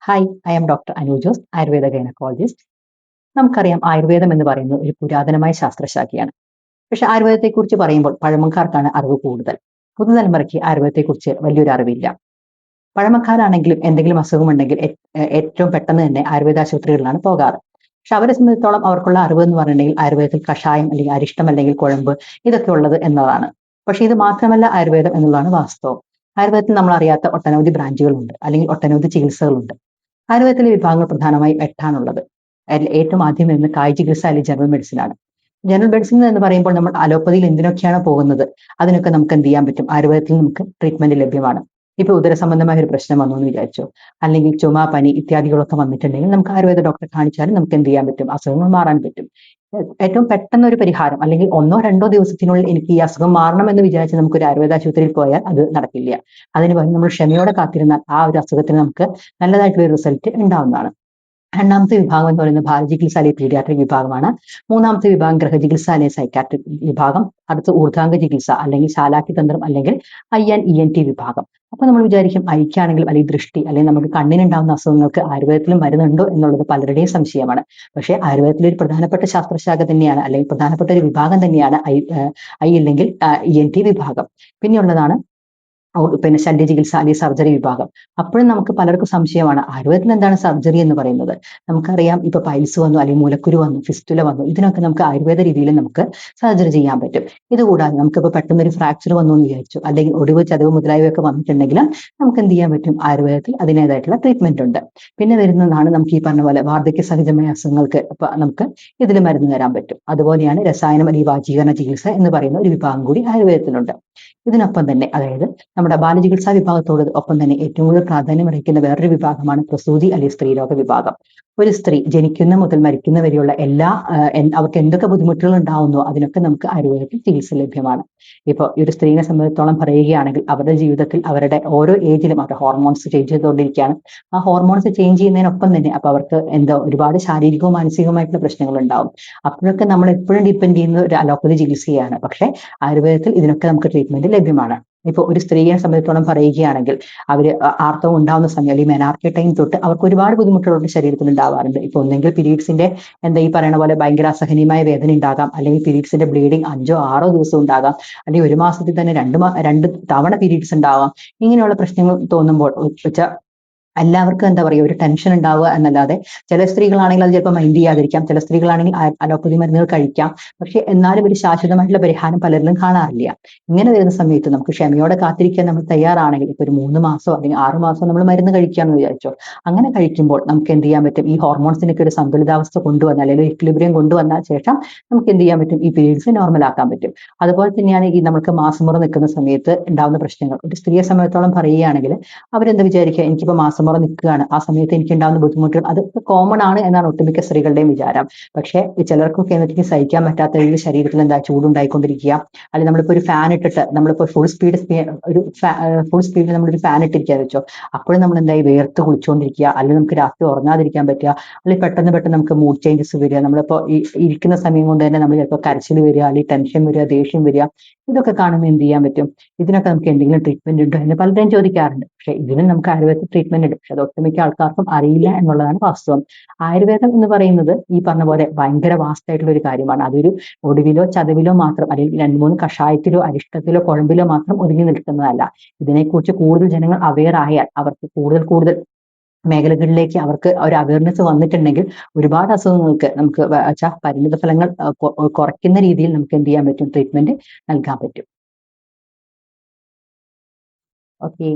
Hi, I am doctor Anu Jose, Ayurveda gynaecologist. നമുക്കറിയാം ആയുർവേദം എന്ന് പറയുന്നത് ഒരു പുരാതനമായ ശാസ്ത്രശാഖയാണ്. പക്ഷെ ആയുർവേദത്തെക്കുറിച്ച് പറയുമ്പോൾ പഴമക്കാർക്കാണ് അറിവ് കൂടുതൽ. പുതുതലമുറയ്ക്ക് ആയുർവേദത്തെക്കുറിച്ച് വലിയൊരു അറിവില്ല. പഴമക്കാരാണെങ്കിലും എന്തെങ്കിലും അസുഖമുണ്ടെങ്കിൽ ഏറ്റവും പെട്ടെന്ന് തന്നെ ആയുർവേദ ആശുപത്രികളിലാണ് പോകാറ്. പക്ഷെ അവരെ സംബന്ധിച്ചിടത്തോളം അവർക്കുള്ള അറിവ് എന്ന് പറഞ്ഞിട്ടുണ്ടെങ്കിൽ ആയുർവേദത്തിൽ കഷായം അല്ലെങ്കിൽ അരിഷ്ടം അല്ലെങ്കിൽ കുഴമ്പ് ഇതൊക്കെ ഉള്ളത് എന്നതാണ്. പക്ഷെ ഇത് മാത്രമല്ല ആയുർവേദം എന്നുള്ളതാണ് വാസ്തവം. ആയുർവേദത്തിൽ നമ്മൾ അറിയാത്ത ഒട്ടനവധി ബ്രാഞ്ചുകളുണ്ട് അല്ലെങ്കിൽ ഒട്ടനവധി ചികിത്സകളുണ്ട്. ആയുർവേദത്തിലെ വിഭാഗങ്ങൾ പ്രധാനമായും എട്ടാണുള്ളത്. അതിൽ ഏറ്റവും ആദ്യം വരുന്നത് കായ ചികിത്സ അല്ലെങ്കിൽ ജനറൽ മെഡിസിൻ ആണ്. ജനറൽ മെഡിസിൻ എന്ന് പറയുമ്പോൾ നമ്മൾ അലോപ്പതിയിൽ എന്തിനൊക്കെയാണ് പോകുന്നത് അതിനൊക്കെ നമുക്ക് എന്ത് ചെയ്യാൻ പറ്റും, ആയുർവേദത്തിൽ നമുക്ക് ട്രീറ്റ്മെന്റ് ലഭ്യമാണ്. ഇപ്പൊ ഉദര സംബന്ധമായ ഒരു പ്രശ്നം വന്നു എന്ന് വിചാരിച്ചു, അല്ലെങ്കിൽ ചുമ, പനി ഇത്യാദികളൊക്കെ വന്നിട്ടുണ്ടെങ്കിൽ നമുക്ക് ആയുർവേദ ഡോക്ടറെ കാണിച്ചാലും നമുക്ക് എന്ത് ചെയ്യാൻ പറ്റും, അസുഖങ്ങൾ മാറാൻ പറ്റും. ഏറ്റവും പെട്ടെന്ന് ഒരു പരിഹാരം അല്ലെങ്കിൽ ഒന്നോ രണ്ടോ ദിവസത്തിനുള്ളിൽ എനിക്ക് ഈ അസുഖം മാറണം എന്ന് വിചാരിച്ച് നമുക്ക് ഒരു ആയുർവേദ ആശുപത്രിയിൽ പോയാൽ അത് നടക്കില്ല. അതിന് പകരം നമ്മൾ ക്ഷമയോടെ കാത്തിരുന്നാൽ ആ ഒരു അസുഖത്തിന് നമുക്ക് നല്ലതായിട്ടുള്ള ഒരു റിസൾട്ട് ഉണ്ടാവുന്നതാണ്. രണ്ടാമത്തെ വിഭാഗം എന്ന് പറയുന്നത് ബാലചികിത്സ അല്ലെങ്കിൽ പീഡിയാട്രിക് വിഭാഗമാണ്. മൂന്നാമത്തെ വിഭാഗം ഗൃഹചികിത്സ അല്ലെങ്കിൽ സൈക്കാട്രിക് വിഭാഗം. അടുത്ത ഊർധാംഗ ചികിത്സ അല്ലെങ്കിൽ ശാലാക്കി തന്ത്രം അല്ലെങ്കിൽ INENT വിഭാഗം. അപ്പൊ നമ്മൾ വിചാരിക്കും ഐക്കാണെങ്കിലും അല്ലെങ്കിൽ ദൃഷ്ടി അല്ലെങ്കിൽ നമുക്ക് കണ്ണിനുണ്ടാകുന്ന അസുഖങ്ങൾക്ക് ആയുർവേദത്തിലും മരുന്നുണ്ടോ എന്നുള്ളത് പലരുടെയും സംശയമാണ്. പക്ഷേ ആയുർവേദത്തിലെ ഒരു പ്രധാനപ്പെട്ട ശാസ്ത്രശാഖ തന്നെയാണ് അല്ലെങ്കിൽ പ്രധാനപ്പെട്ട ഒരു വിഭാഗം തന്നെയാണ് ഐ അല്ലെങ്കിൽ ENT വിഭാഗം. പിന്നെയുള്ളതാണ് പിന്നെ ശല്യചികിത്സ അല്ലെങ്കിൽ സർജറി വിഭാഗം. അപ്പോഴും നമുക്ക് പലർക്കും സംശയമാണ് ആയുർവേദത്തിൽ എന്താണ് സർജറി എന്ന് പറയുന്നത്. നമുക്കറിയാം ഇപ്പൊ പൈൽസ് വന്നു അല്ലെങ്കിൽ മൂലക്കുരു വന്നു, ഫിസ്റ്റുല വന്നു, ഇതിനൊക്കെ നമുക്ക് ആയുർവേദ രീതിയിൽ നമുക്ക് സർജറി ചെയ്യാൻ പറ്റും. ഇതുകൂടാതെ നമുക്കിപ്പോൾ പെട്ടെന്ന് ഒരു ഫ്രാക്ചർ വന്നു എന്ന് വിചാരിച്ചു, അല്ലെങ്കിൽ ഒടിവ്, ചതവ് മുതലായവയൊക്കെ വന്നിട്ടുണ്ടെങ്കിൽ നമുക്ക് എന്ത് ചെയ്യാൻ പറ്റും, ആയുർവേദത്തിൽ അതിനേതായിട്ടുള്ള ട്രീറ്റ്മെന്റ് ഉണ്ട്. പിന്നെ വരുന്നതാണ് നമുക്ക് ഈ പറഞ്ഞ പോലെ വാർദ്ധക്യ സഹജമായ അസുഖങ്ങൾക്ക് നമുക്ക് ഇതിൽ മരുന്ന് തരാൻ പറ്റും. അതുപോലെയാണ് രസായനം അല്ലെങ്കിൽ വാചീകരണ ചികിത്സ എന്ന് പറയുന്ന ഒരു വിഭാഗം കൂടി ആയുർവേദത്തിലുണ്ട്. ഇതിനൊപ്പം തന്നെ അതായത് നമ്മുടെ ബാലചികിത്സാ വിഭാഗത്തോട് ഒപ്പം തന്നെ ഏറ്റവും കൂടുതൽ പ്രാധാന്യം അർഹിക്കുന്ന വേറൊരു വിഭാഗമാണ് പ്രസൂതി അല്ലെങ്കിൽ സ്ത്രീരോഗ വിഭാഗം. ഒരു സ്ത്രീ ജനിക്കുന്ന മുതൽ മരിക്കുന്ന വരെയുള്ള എല്ലാ അവർക്ക് എന്തൊക്കെ ബുദ്ധിമുട്ടുകൾ ഉണ്ടാവുന്നോ അതിനൊക്കെ നമുക്ക് ആയുർവേദത്തിൽ ചികിത്സ ലഭ്യമാണ്. ഇപ്പോൾ ഈ ഒരു സ്ത്രീയെ സംബന്ധിച്ചിടത്തോളം പറയുകയാണെങ്കിൽ അവരുടെ ജീവിതത്തിൽ അവരുടെ ഓരോ ഏജിലും അവരുടെ ഹോർമോൺസ് ചേഞ്ച് ചെയ്തുകൊണ്ടിരിക്കുകയാണ്. ആ ഹോർമോൺസ് ചേഞ്ച് ചെയ്യുന്നതിനൊപ്പം തന്നെ അപ്പൊ അവർക്ക് ഒരുപാട് ശാരീരികവും മാനസികവുമായിട്ടുള്ള പ്രശ്നങ്ങൾ ഉണ്ടാവും. അപ്പോഴൊക്കെ നമ്മൾ എപ്പോഴും ഡിപ്പെൻഡ് ചെയ്യുന്നത് ഒരു അലോപ്പതി ചികിത്സയാണ്. പക്ഷേ ആയുർവേദത്തിൽ ഇതിനൊക്കെ നമുക്ക് ട്രീറ്റ്മെന്റ് ലഭ്യമാണ്. ഇപ്പൊ ഒരു സ്ത്രീയെ സംബന്ധിച്ചിടത്തോളം പറയുകയാണെങ്കിൽ അവര് ആർത്തവം ഉണ്ടാവുന്ന സമയം അല്ലെങ്കിൽ മെനാർക്കി ടൈം തൊട്ട് അവർക്ക് ഒരുപാട് ബുദ്ധിമുട്ടുകൾ ശരീരത്തിൽ ഉണ്ടാവാറുണ്ട്. ഇപ്പൊ ഒന്നെങ്കിൽ പീരീഡ്സിന്റെ ഈ പറയുന്ന പോലെ ഭയങ്കര അസഹനീയമായ വേദന ഉണ്ടാകാം, അല്ലെങ്കിൽ പീരീഡ്സിന്റെ ബ്ലീഡിങ് 5 6 ദിവസം ഉണ്ടാകാം, അല്ലെങ്കിൽ ഒരു മാസത്തിൽ തന്നെ രണ്ട് തവണ പീരീഡ്സ് ഉണ്ടാവാം. ഇങ്ങനെയുള്ള പ്രശ്നങ്ങൾ തോന്നുമ്പോൾ എല്ലാവർക്കും എന്താ പറയുക ഒരു ടെൻഷൻ ഉണ്ടാവുക എന്നല്ലാതെ, ചില സ്ത്രീകളാണെങ്കിൽ അത് ചിലപ്പോൾ മൈൻഡ് ചെയ്യാതിരിക്കാം, ചില സ്ത്രീകളാണെങ്കിൽ അലോപ്പതി മരുന്നുകൾ കഴിക്കാം. പക്ഷെ എന്നാലും ഒരു ശാശ്വതമായിട്ടുള്ള പരിഹാരം പലരിലും കാണാറില്ല. ഇങ്ങനെ വരുന്ന സമയത്ത് നമുക്ക് ക്ഷമയോടെ കാത്തിരിക്കാൻ നമ്മൾ തയ്യാറാണെങ്കിൽ ഇപ്പൊ ഒരു 3 മാസമോ അല്ലെങ്കിൽ 6 മാസമോ നമ്മൾ മരുന്ന് കഴിക്കാമെന്ന് വിചാരിച്ചോ. അങ്ങനെ കഴിക്കുമ്പോൾ നമുക്ക് എന്ത് ചെയ്യാൻ പറ്റും, ഈ ഹോർമോൺസിനൊക്കെ ഒരു സന്തുലിതാവസ്ഥ കൊണ്ടുവന്നാൽ അല്ലെങ്കിൽ ഒരു ഇക്വിലിബ്രിയം കൊണ്ടുവന്ന ശേഷം നമുക്ക് എന്ത് ചെയ്യാൻ പറ്റും, ഈ പീരീഡ്സ് നോർമൽ ആക്കാൻ പറ്റും. അതുപോലെ തന്നെയാണ് ഈ നമുക്ക് മാസമുറ നിൽക്കുന്ന സമയത്ത് ഉണ്ടാകുന്ന പ്രശ്നങ്ങൾ. ഒരു സ്ത്രീയെ സംബന്ധിച്ചോളം പറയുകയാണെങ്കിൽ അവരെന്താ വിചാരിക്കുക, എനിക്കിപ്പോ മാസമുറ നിൽക്കുകയാണ്, ആ സമയത്ത് എനിക്ക് ഉണ്ടാകുന്ന ബുദ്ധിമുട്ടുകൾ അത് കോമൺ ആണ് എന്നാണ് ഒട്ടുമിക്ക സ്ത്രീകളുടെയും വിചാരം. പക്ഷേ ചിലർക്കൊക്കെ എന്നിട്ട് സഹിക്കാൻ പറ്റാത്ത രീതിയിൽ ശരീരത്തിൽ ചൂടുണ്ടായിക്കൊണ്ടിരിക്കുക, അല്ലെങ്കിൽ നമ്മളിപ്പോ ഒരു ഫാൻ ഇട്ടിട്ട് നമ്മളിപ്പോ ഫുൾ സ്പീഡിൽ നമ്മളൊരു ഫാൻ ഇട്ടിരിക്കുക വെച്ചോ, അപ്പോഴും നമ്മൾ വേർത്ത് കുളിച്ചുകൊണ്ടിരിക്കുക, അല്ലെങ്കിൽ നമുക്ക് രാത്രി ഉറങ്ങാതിരിക്കാൻ പറ്റുക, അല്ലെങ്കിൽ പെട്ടെന്ന് നമുക്ക് മൂഡ് ചേഞ്ചസ് വരിക, നമ്മളിപ്പോ ഈ ഇരിക്കുന്ന സമയം കൊണ്ട് തന്നെ നമ്മൾ ചിലപ്പോൾ കരച്ചിൽ വരിക, അല്ലെങ്കിൽ ടെൻഷൻ വരിക, ദേഷ്യം വരിക. ഇതൊക്കെ കാണുമ്പോൾ എന്ത് ചെയ്യാൻ പറ്റും, ഇതിനൊക്കെ നമുക്ക് എന്തെങ്കിലും ട്രീറ്റ്മെന്റ് ഉണ്ടോ എന്ന് പലരും ചോദിക്കാറുണ്ട്. പക്ഷെ ഇതിനും നമുക്ക് ആയുർവേദത്തിൽ ട്രീറ്റ്മെന്റ് ഉണ്ട്. പക്ഷെ അത് ഒട്ടുമിക്ക ആൾക്കാർക്കും അറിയില്ല എന്നുള്ളതാണ് വാസ്തവം. ആയുർവേദം എന്ന് പറയുന്നത് ഈ പറഞ്ഞ പോലെ ഭയങ്കര വാസ്തായിട്ടുള്ള ഒരു കാര്യമാണ്. അതൊരു ഒടുവിലോ ചതവിലോ മാത്രം അല്ലെങ്കിൽ 2 3 കഷായത്തിലോ അരിഷ്ടത്തിലോ കുഴമ്പിലോ മാത്രം ഒതുങ്ങി നിൽക്കുന്നതല്ല. ഇതിനെക്കുറിച്ച് കൂടുതൽ ജനങ്ങൾ അവെയർ ആയാൽ അവർക്ക് കൂടുതൽ മേഖലകളിലേക്ക് അവർക്ക് ഒരു അവയർനെസ് വന്നിട്ടുണ്ടെങ്കിൽ ഒരുപാട് അസുഖങ്ങൾക്ക് നമുക്ക് പരിണിത ഫലങ്ങൾ കുറയ്ക്കുന്ന രീതിയിൽ നമുക്ക് എന്ത് ചെയ്യാൻ പറ്റും, ട്രീറ്റ്മെന്റ് നൽകാൻ പറ്റും. ഓക്കെ.